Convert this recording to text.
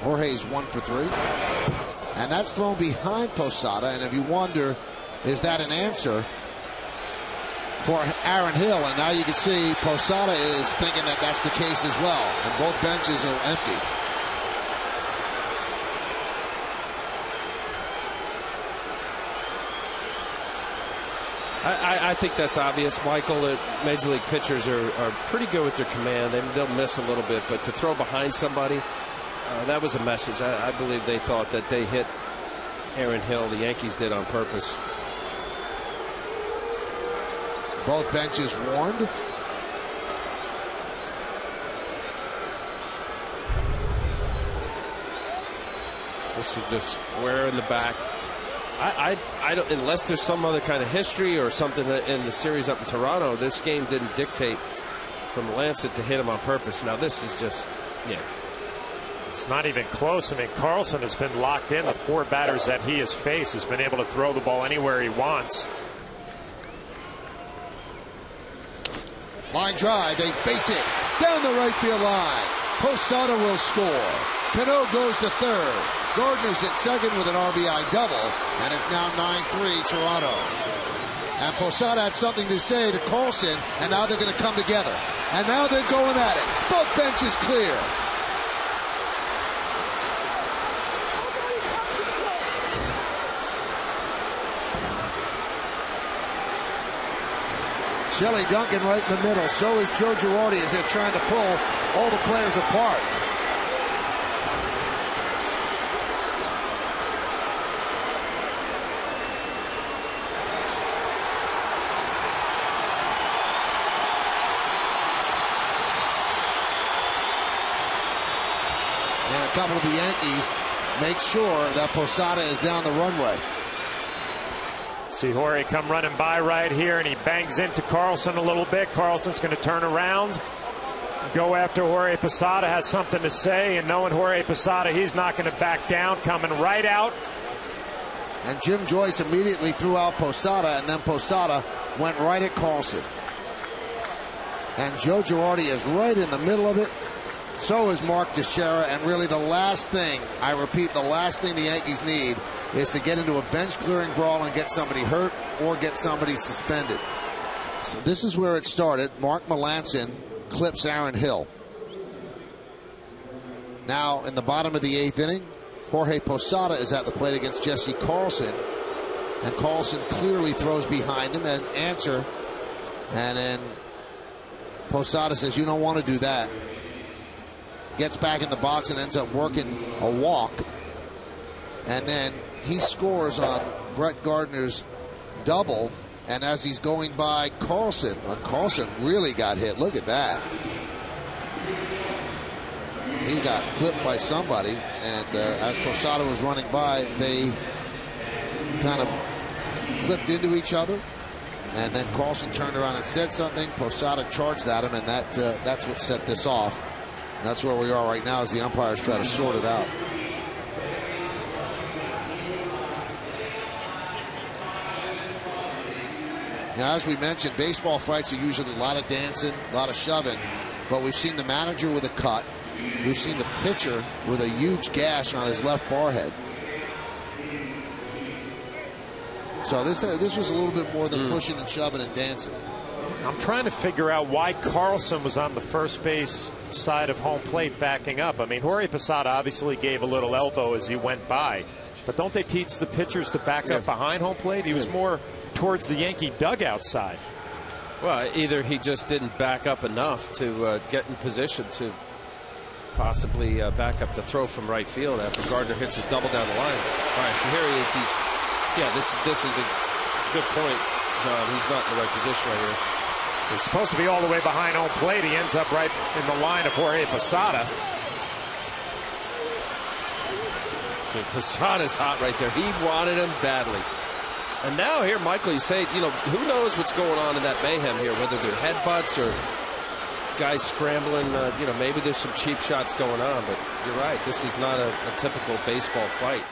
Jorge's 1 for 3. And that's thrown behind Posada. And if you wonder, is that an answer for Aaron Hill? And now you can see Posada is thinking that that's the case as well. And both benches are empty. I think that's obvious, Michael. Major league pitchers are pretty good with their command. They'll miss a little bit, but to throw behind somebody, that was a message. I believe they thought that they hit Aaron Hill. The Yankees did on purpose. Both benches warned. This is just square in the back. I don't, unless there's some other kind of history or something in the series up in Toronto, this game didn't dictate from Lancet to hit him on purpose. Now this is just, yeah. It's not even close. I mean, Carlson has been locked in. The 4 batters that he has faced has been able to throw the ball anywhere he wants. Line drive, a base hit down the right field line. Posada will score. Cano goes to third. Gardner's at second with an RBI double, and it's now 9-3 Toronto. And Posada had something to say to Carlson, and now they're going to come together. And now they're going at it. Both benches clear. Shelley Duncan right in the middle. So is Joe Girardi as they're trying to pull all the players apart. And a couple of the Yankees make sure that Posada is down the runway. See Jorge come running by right here, and he bangs into Carlson a little bit. Carlson's going to turn around, go after Jorge Posada, has something to say, and knowing Jorge Posada, he's not going to back down, coming right out. And Jim Joyce immediately threw out Posada, and then Posada went right at Carlson. And Joe Girardi is right in the middle of it. So is Mark Teixeira, and really the last thing, I repeat, the last thing the Yankees need is to get into a bench-clearing brawl and get somebody hurt or get somebody suspended. So this is where it started. Mark Melancon clips Aaron Hill. Now in the bottom of the 8th inning, Jorge Posada is at the plate against Jesse Carlson. And Carlson clearly throws behind him and answer. And then Posada says, you don't want to do that. Gets back in the box and ends up working a walk. And then he scores on Brett Gardner's double. And as he's going by Carlson, Carlson really got hit. Look at that. He got clipped by somebody. And as Posada was running by, they kind of clipped into each other. And then Carlson turned around and said something. Posada charged at him, and that's what set this off. And that's where we are right now as the umpires try to sort it out. Now, as we mentioned, baseball fights are usually a lot of dancing, a lot of shoving. But we've seen the manager with a cut. We've seen the pitcher with a huge gash on his left forehead. So this was a little bit more than pushing and shoving and dancing. I'm trying to figure out why Carlson was on the first base side of home plate backing up. I mean, Jorge Posada obviously gave a little elbow as he went by. But don't they teach the pitchers to back up behind home plate? He was more towards the Yankee dugout side. Well, either he just didn't back up enough to get in position to possibly back up the throw from right field after Gardner hits his double down the line. All right, so here he is. This is a good point, John. He's not in the right position right here. He's supposed to be all the way behind home plate. He ends up right in the line of Jorge Posada. So Posada's hot right there. He wanted him badly. And now here, Michael, you say, who knows what's going on in that mayhem here, whether they're headbutts or guys scrambling. Maybe there's some cheap shots going on, but you're right. This is not a typical baseball fight.